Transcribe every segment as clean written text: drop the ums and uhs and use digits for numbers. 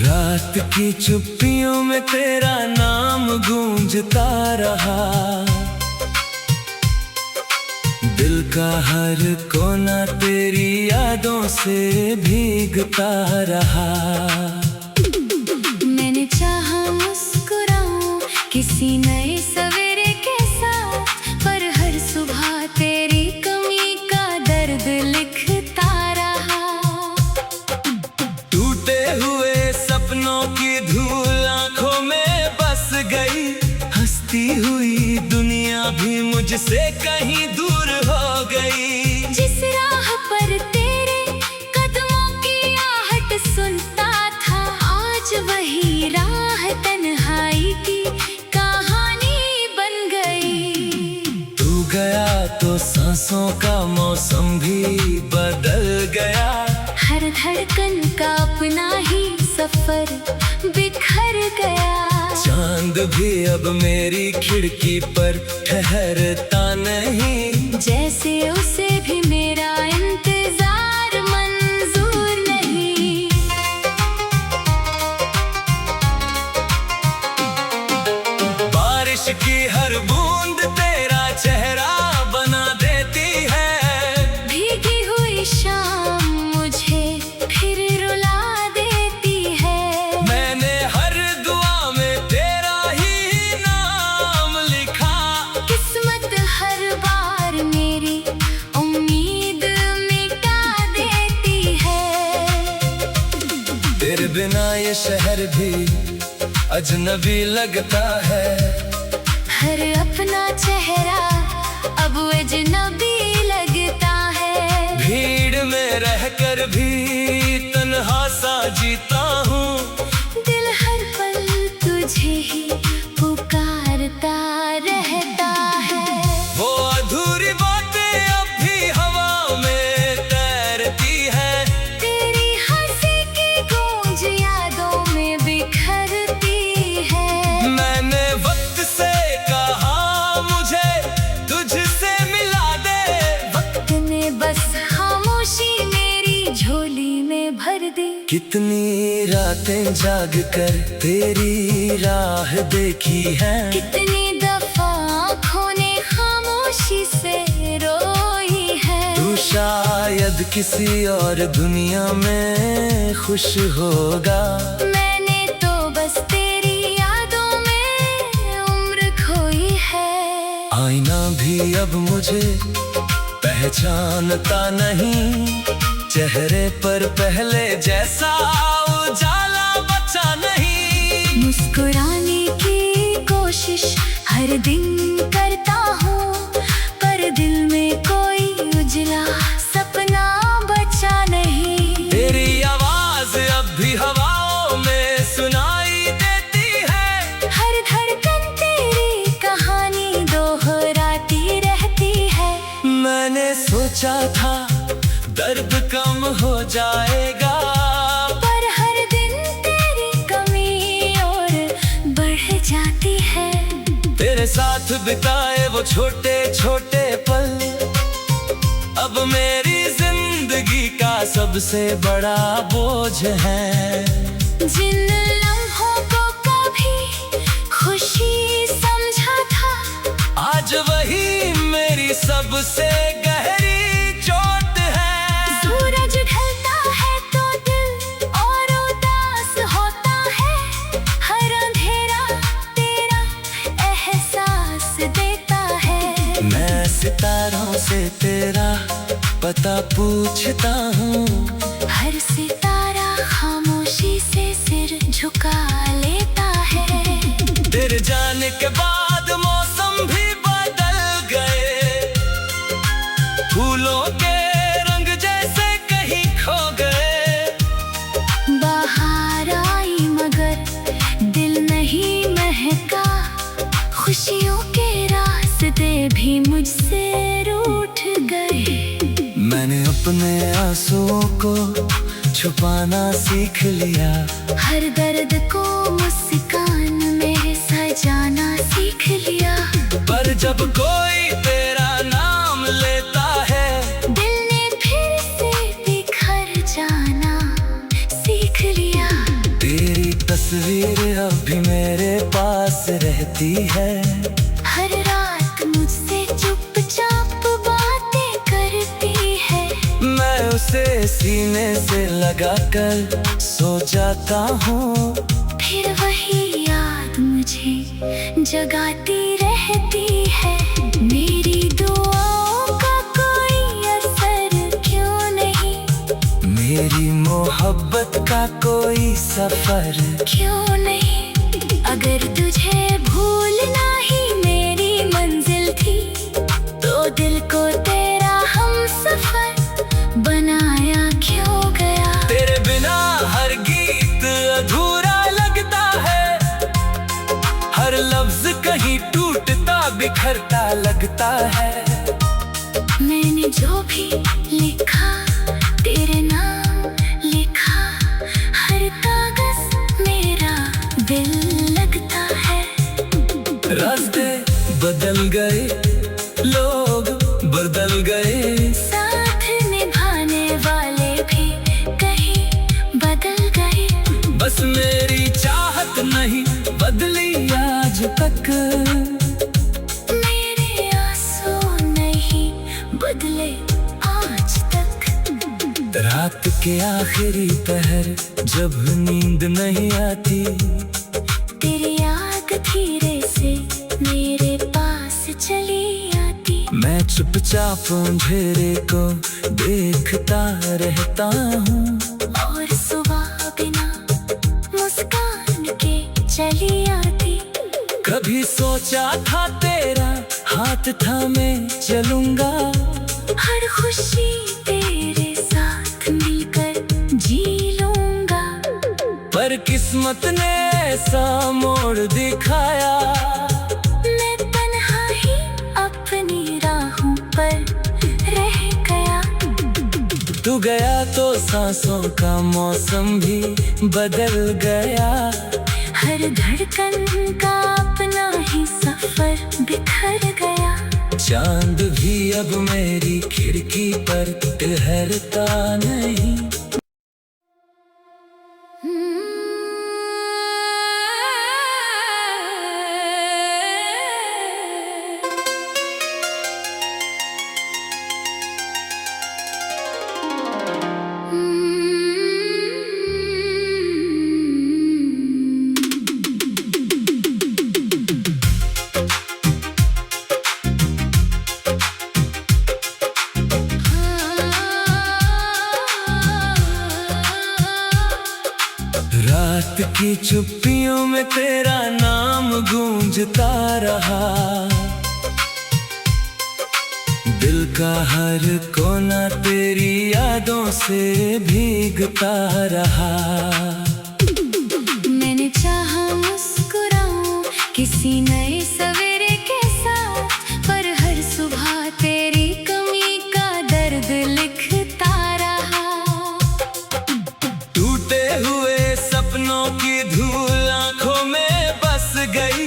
रात की चुप्पियों में तेरा नाम गूंजता रहा। दिल का हर कोना तेरी यादों से भीगता रहा। मैंने चाहा मुस्कुराऊं किसी नए सवेरे के साथ, पर हर सुबह तेरी कमी का दर्द लिखता रहा। टूटे हुए सपनों की धूल आंखों में बस गई, हंसती हुई दुनिया भी मुझसे कहीं दूर हो गई। जिस राह पर तेरे कदमों की आहट सुनता था, आज वही राह तन्हाई की कहानी बन गई। तू गया तो सांसों का मौसम भी बदल गया। हर धड़कन का अपना ही सफर बिखर गया। चांद भी अब मेरी खिड़की पर ठहरता नहीं, जैसे उसे भी मेरा इंतजार मंजूर नहीं। बारिश की हर बूंद तेरा चेहरा बना देती है। भीगी हुई शाम मुझे फिर रुला देती है। मैंने हर दुआ में तेरा ही नाम लिखा। किस्मत हर बार मेरी उम्मीद मिटा देती है। तेरे बिना ये शहर भी अजनबी लगता है। हर अपना चेहरा अब अजनबी लगता है। भीड़ में रहकर भी तन्हा सा जीता हूँ। दिल हर पल तुझे ही पुकारता रहता है। वो अधूरी बातें अब भी हवा में तैरती है। तेरी हंसी की गूंज यादों में बिखरती है। मैंने वक्त से कहा मुझे तुझसे मिला दे। वक्त ने बस खामोशी मेरी झोली में भर दी। कितनी रातें जाग कर तेरी राह देखी है। कितनी दफा आँखों ने खामोशी से रोई है। तू शायद किसी और दुनिया में खुश होगा। मैंने तो बस तेरी यादों में उम्र खोई है। आईना भी अब मुझे पहचानता नहीं। चेहरे पर पहले जैसा उजाला बचा नहीं। मुस्कुराने की कोशिश हर दिन करता हूँ, पर दिल में कोई उजला सपना बचा नहीं। तेरी आवाज अब भी हवाओं में सुनाई देती है। हर धड़कन तेरी कहानी दोहराती रहती है। मैंने सोचा था दर्द कम हो जाएगा, पर हर दिन तेरी कमी और बढ़ जाती है। तेरे साथ बिताए वो छोटे छोटे पल अब मेरी जिंदगी का सबसे बड़ा बोझ है। जिन लम्हों को कभी खुशी समझा था, आज वही मेरी सबसे गहरी चोट है। सूरज ढलता है तो दिल और उदास होता है। हर अंधेरा तेरा एहसास देता है। मैं सितारों से तेरा पता पूछता हूँ। हर सितारा खामोशी से सिर झुका लेता है। तेरे जाने के बाद मौसम भी बदल गए। फूलों के रंग जैसे कहीं खो गए। बाहर आई मगर दिल नहीं महका। खुशियों के रास्ते भी मुझसे रूठ गए। मैंने अपने आंसुओं को छुपाना सीख लिया। हर दर्द को मुस्कान में सजाना सीख लिया। पर जब कोई तेरा नाम लेता है, दिल ने फिर से बिखर जाना सीख लिया। तेरी तस्वीर अब भी मेरे पास रहती है। हर रात मुझसे चुपचाप बातें करती है। मैं उसे सीने से लगाकर सो जाता हूँ। फिर वही याद मुझे जगाती रहती है। मेरी दुआओं का कोई असर क्यों नहीं? मेरी मोहब्बत का कोई सफर क्यों नहीं? अगर तुझे भूलना ही मेरी मंजिल थी, तो दिल को तेरा हमसफर बनाया क्यों गया? तेरे बिना हर गीत अधूरा लगता है। हर लफ्ज कहीं टूटता बिखरता लगता है। मैंने जो भी लिखा तेरे नाम लिखा, हर कागज मेरा दिल लगता है। रास्ते बदल गए, लोग बदल गए, साथ निभाने वाले भी कहीं बदल गए। बस मेरी चाहत नहीं बदली आज तक। मेरे आंसू नहीं बदले आज तक। रात के आखिरी पहर जब नींद नहीं आती, तेरी याद धीरे से मेरे पास चली आती। मैं चुपचाप अंधेरे को देखता रहता हूँ। और सुबह बिना मुस्कान के चली आती। कभी सोचा था तेरा हाथ थामे चलूंगा। हर खुशी तेरे साथ मिलकर जी लूंगा। पर किस्मत ने ऐसा मोड़ दिखाया। मैं तन्हा ही अपनी राहों पर रह गया। तू गया तो सांसों का मौसम भी बदल गया। हर धड़कन का अपना ही सफर बिखर गया। चांद भी अब मेरी खिड़की पर ठहरता नहीं। रात की चुप्पियों में तेरा नाम गूंजता रहा। दिल का हर कोना तेरी यादों से भीगता रहा। मैंने चाहा मुस्कुराऊं किसी नए सवेरे के साथ, पर हर सुबह तेरी कमी का दर्द लिखता रहा। टूटे हुए सपनों की धूल आंखों में बस गई।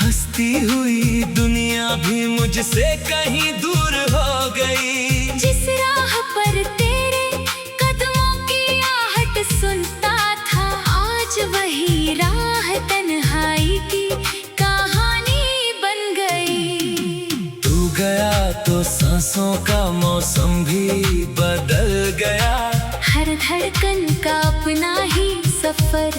हंसती हुई दुनिया भी मुझसे कहीं दूर हो गई। जिस राह पर तेरे कदमों की आहट सुनता था, आज वही राह तन्हाई की कहानी बन गई। तू गया तो सांसों का मौसम भी बदल गया। हर धड़कन का अपना ही सफर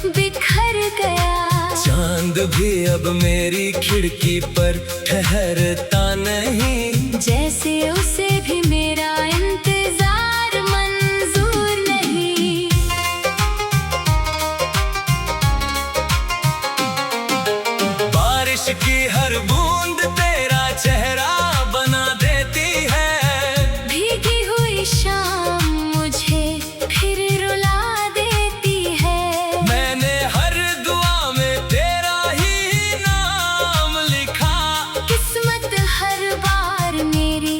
बिखर गया। चांद भी अब मेरी खिड़की पर ठहरता नहीं। जैसे उसे भी मेरा इंतजार मंजूर नहीं। बारिश की हर बूंद तेरा चेहरा बना देती है। भीगी हुई शाम मुझे फिर रुला देती है। मैंने हर दुआ में तेरा ही नाम लिखा। किस्मत हर बार मेरी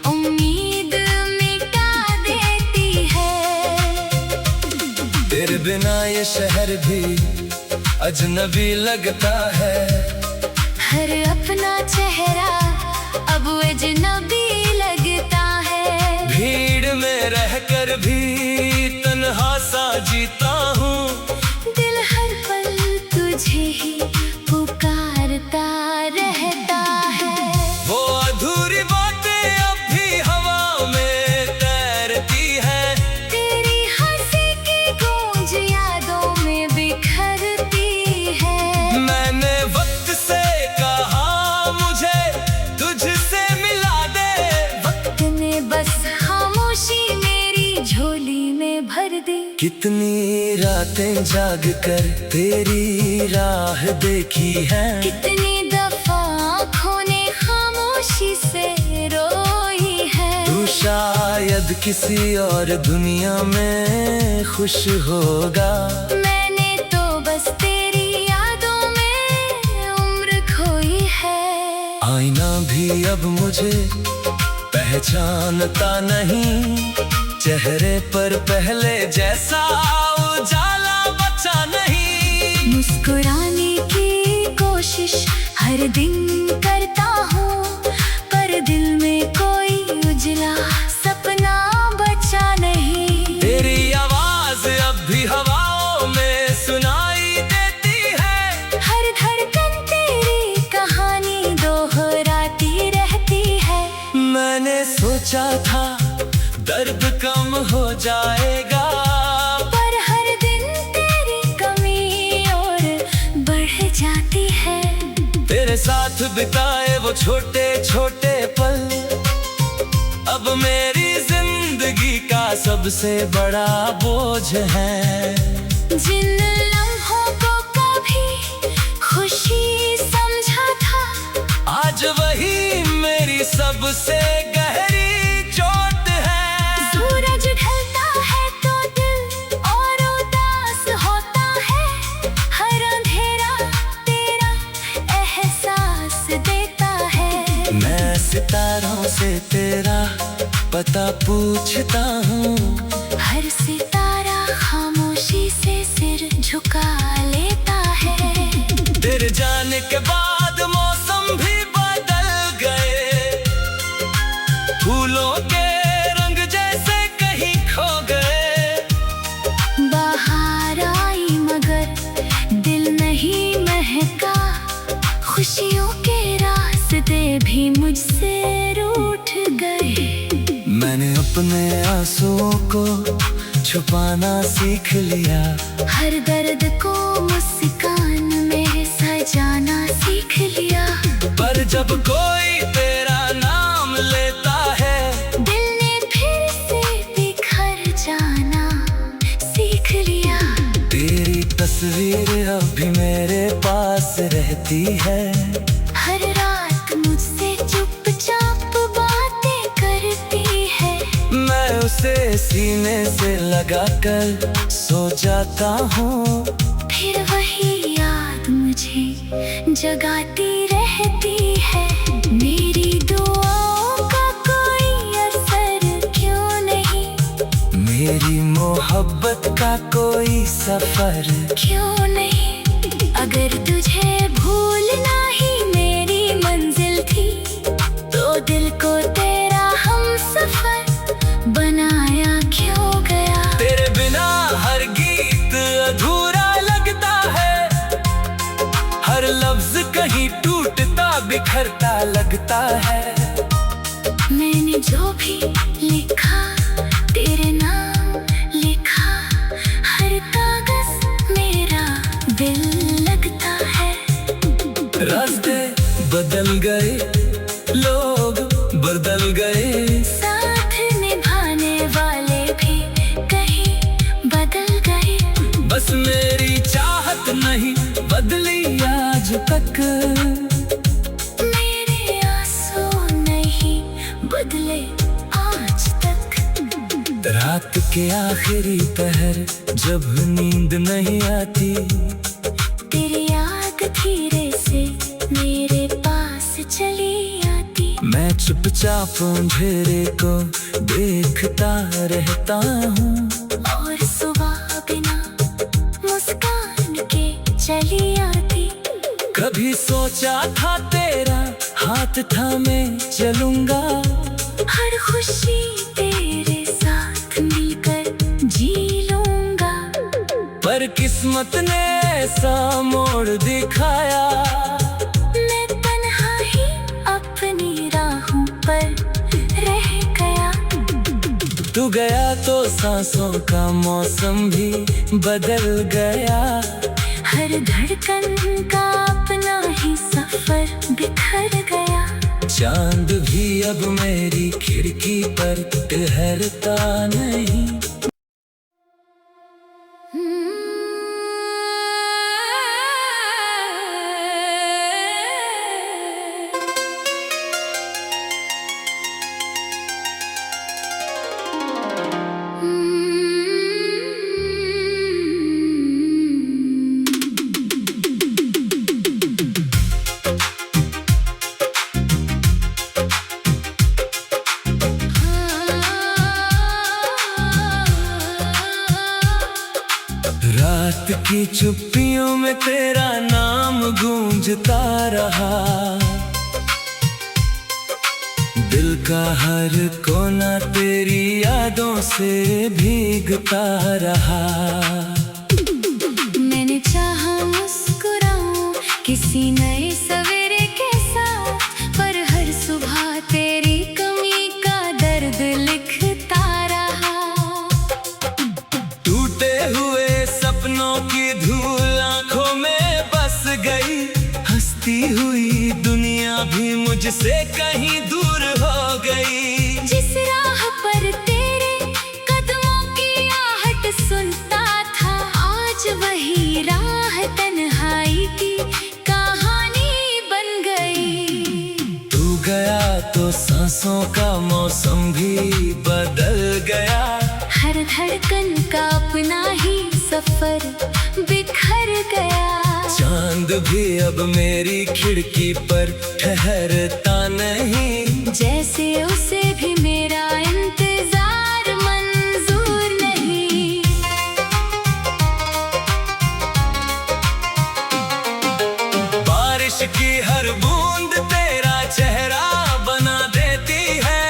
उम्मीद मिटा देती है। तेरे बिना ये शहर भी अजनबी लगता है। हर अपना चेहरा अब अजनबी लगता है। भीड़ में रहकर भी तन्हा सा जीता हूँ। दिल हर कितनी रातें जाग कर तेरी राह देखी है, कितनी दफा आँखों ने खामोशी से रोई है। तू शायद किसी और दुनिया में खुश होगा, मैंने तो बस तेरी यादों में उम्र खोई है। आईना भी अब मुझे पहचानता नहीं, चेहरे पर पहले जैसा उजाला बचा नहीं। मुस्कुराने की कोशिश हर दिन करता हूँ, पर दिल में कोई उजला सपना बचा नहीं। तेरी आवाज अब भी हवाओं में सुनाई देती है, हर धड़कन तेरी कहानी दोहराती रहती है। मैंने सोचा था दर्द कम हो जाएगा, पर हर दिन तेरी कमी और बढ़ जाती है। तेरे साथ बिताए वो छोटे छोटे पल अब मेरी जिंदगी का सबसे बड़ा बोझ है। जिन लम्हों को कभी खुशी समझा था, आज वही मेरी सबसे गहरी चोट है। सूरज ढलता है तो दिल और उदास होता है, हर अंधेरा तेरा एहसास देता है। मैं सितारों से तेरा पता पूछता हूँ, हर सितारा खामोशी से सिर झुका लेता है। तेरे जाने के बाद मौसम भी बदल गए, फूलों के रंग जैसे कहीं खो गए। बाहर आई मगर दिल नहीं महका, खुशियों के रास्ते भी मुझसे रूठ गए। मैंने अपने आंसुओं को छुपाना सीख लिया, हर दर्द को मुस्कान में सजाना सीख लिया। पर जब कोई तेरा नाम लेता है, दिल ने फिर से बिखर जाना सीख लिया। तेरी तस्वीर अभी मेरे पास रहती है, हर रात मुझसे चुपचाप बातें करती है। मैं उसे सीने से लगाकर सो जाता हूँ, फिर वही याद मुझे जगाती रहती है। मेरी दुआओं का कोई असर क्यों नहीं, मेरी मोहब्बत का कोई सफर क्यों नहीं। अगर तुझे भूलना ही मेरी मंजिल थी, तो दिल को तेरा हमसफर बनाया क्यों गया। तेरे बिना हर गीत अधूरा लगता है, हर लफ्ज कहीं टूटता बिखरता लगता है। मैंने जो भी लिखा तेरे नाम लिखा, हर कागज मेरा दिल लगता है। रास्ते बदल गए, लोग बदल गए, साथ निभाने वाले भी कहीं बदल गए। बस मेरी चाहत नहीं बदली आज तक, मेरे आंसू नहीं बदले आज तक। रात के आखिरी पहर जब नींद नहीं आती, तेरी याद धीरे से मेरे पास चली आती। मैं चुपचाप अंधेरे को देखता रहता हूँ, और सुबह बिना मुस्कान के चली आती। कभी सोचा था तेरा हाथ थामे चलूंगा, हर खुशी तेरे साथ मिलकर जी लूंगा। पर किस्मत ने ऐसा मोड़ दिखाया, मैं तन्हा ही अपनी राहों पर रह गया। तू गया तो सांसों का मौसम भी बदल गया, हर धड़कन का अपना ही सफर बिखर गया। चांद भी अब मेरी खिड़की पर ठहरता नहीं। रात की चुप्पियों में तेरा नाम गूंजता रहा, दिल का हर कोना तेरी यादों से भीगता रहा। मैंने चाहा मुस्कुराऊं किसी नए सवेरे के साथ, पर हर सुबह तेरी कमी का दर्द लिखता रहा। टूटे हुए सपनों की धूल आंखों में बस गई, हंसती हुई दुनिया भी मुझसे कहीं दूर हो गई। जिस राह पर तेरे कदमों की आहट सुनता था, आज वही राह तन्हाई की कहानी बन गई। तू गया तो सांसों का मौसम भी बदल गया, हर धड़कन का अपना ही सफर बिखर गया। चांद भी अब मेरी खिड़की पर ठहरता नहीं, जैसे उसे भी मेरा इंतजार मंजूर नहीं। बारिश की हर बूंद तेरा चेहरा बना देती है,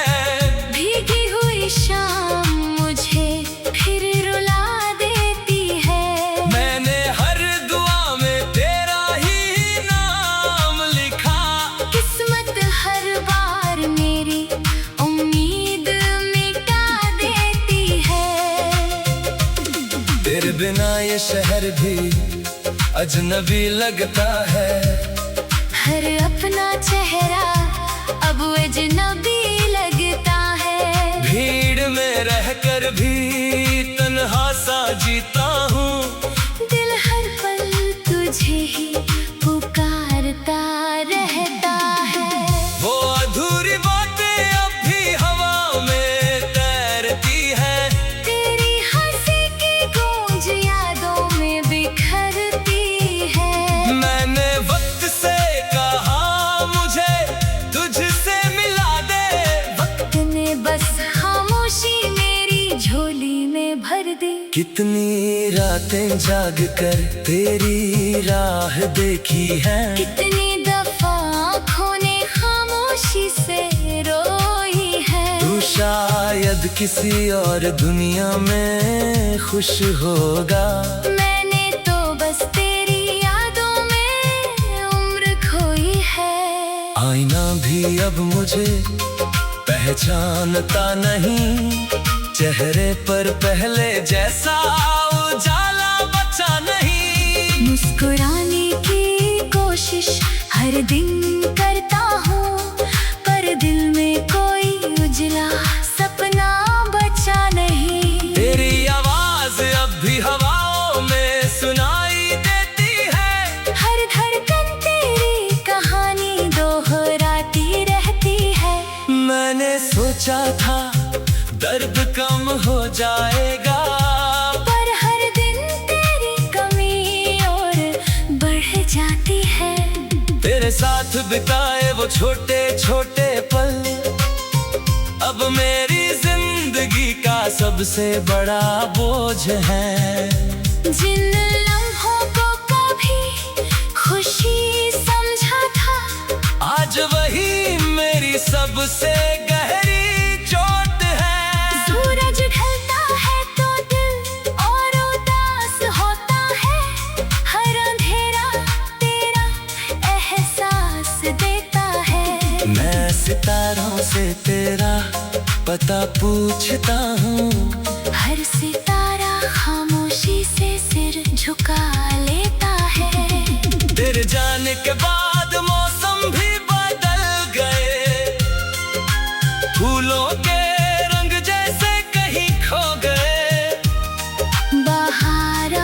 भीगी हुई शाम मुझे फिर रुला देती है। मैंने हर दुआ में तेरा ही नाम लिखा, किस्मत हर बार मेरी उम्मीद मिटा देती है। तेरे बिना ये शहर भी अजनबी लगता है, हर अपना चेहरा अब अजनबी लगता है। भीड़ में रहकर भी तन्हा सा जीता हूँ, दिल हर पल तुझे ही पुकारता रहता है। वो अधूरी बातें अब भी हवा में तैरती है, तेरी हंसी की गूंज यादों में बिखरती है। मैंने वक्त से कहा मुझे तुझसे मिला दे, वक्त ने बस खामोशी मेरी झोली में भर दी। कितनी रातें जाग कर तेरी राह देखी है, कितनी दफा आँखों ने खामोशी से रोई है। तू शायद किसी और दुनिया में खुश होगा, मैंने तो बस तेरी यादों में उम्र खोई है। आईना भी अब मुझे पहचानता नहीं, चेहरे पर पहले जैसा उजाला बचा नहीं। मुस्कुराने की कोशिश हर दिन करता हूँ, पर दिल में कोई उजला सपना बचा नहीं। तेरी आवाज अब भी हवाओं में सुनाई देती है, हर धड़कन तेरी कहानी दोहराती रहती है। मैंने सोचा था दर्द कम हो जाएगा, पर हर दिन तेरी कमी और बढ़ जाती है। तेरे साथ बिताए वो छोटे छोटे पल अब मेरी जिंदगी का सबसे बड़ा बोझ है। जिन लम्हों को कभी खुशी समझा था, आज वही मेरी सबसे गहरी चोट है। सूरज ढलता है तो दिल और उदास होता है, हर अंधेरा तेरा एहसास देता है। मैं सितारों से तेरा पता पूछता हूँ, हर सितारा खामोशी से सिर झुका लेता है। तेरे जाने के बाद मौसम भी बदल गए, फूलों के रंग जैसे कहीं खो गए। बाहर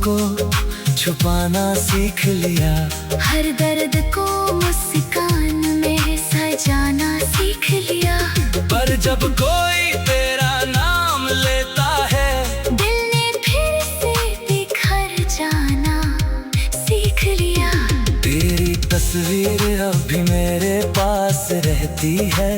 को छुपाना सीख लिया। हर दर्द को मुस्कान में सजाना सीख लिया। पर जब कोई तेरा नाम लेता है, दिल ने फिर से बिखर जाना सीख लिया। तेरी तस्वीर अब भी मेरे पास रहती है।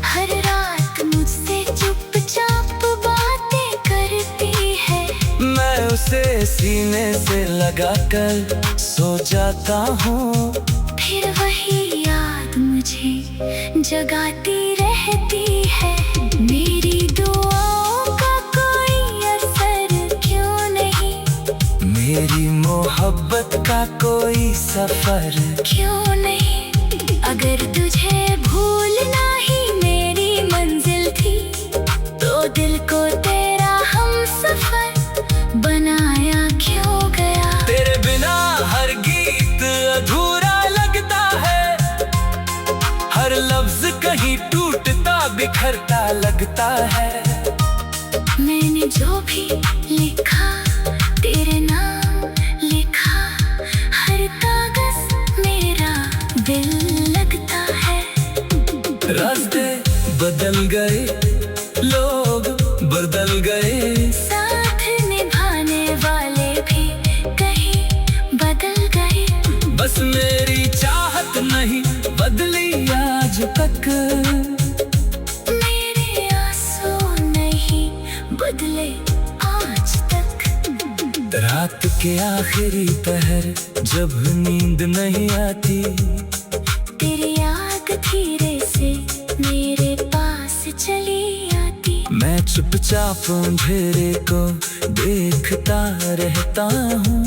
हर रात मुझसे चुपचाप बातें करती है। मैं उसे सीने से लगाकर सो जाता हूँ। फिर वही याद मुझे जगाती रहती है। मेरी दुआओं का कोई असर क्यों नहीं, मेरी मोहब्बत का कोई सफर क्यों नहीं। अगर तुझे भूलना ही मेरी मंजिल थी, तो दिल को तेरा हमसफर बनाया क्यों गया। तेरे बिना हर गीत अधूरा लगता है, हर लफ्ज कहीं टूटता बिखरता लगता है। मैंने जो भी लिखा तेरे नाम लिखा, हर कागज मेरा दिल लगता है। रास्ते बदल गए, लोग बदल गए, साथ निभाने वाले भी कहीं बदल गए। बस मेरी चाहत नहीं बदली आज तक, मेरे आंसू नहीं बदले आज तक। रात के आखिरी पहर जब नींद नहीं आती, तेरी याद धीरे से मेरे पास चली आती। मैं चुपचाप अंधेरे को देखता रहता हूँ।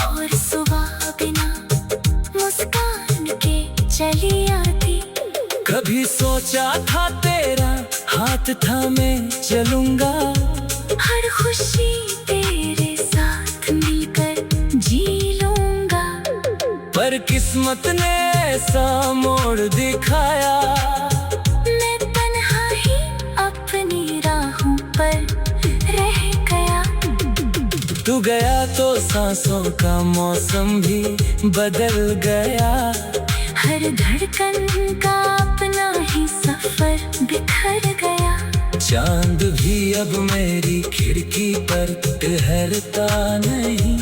और सुबह बिना मुस्कान के चली आती। कभी सोचा था तेरा हाथ थामे चलूंगा, हर खुशी तेरे साथ मिलकर जी लूंगा। पर किस्मत ने ऐसा मोड़ दिखाया। मैं तन्हा ही अपनी राहों पर रह गया। तू गया तो सांसों का मौसम भी बदल गया। हर धड़कन का अपना ही सफर बिखर गया। चांद भी अब मेरी खिड़की पर ठहरता नहीं।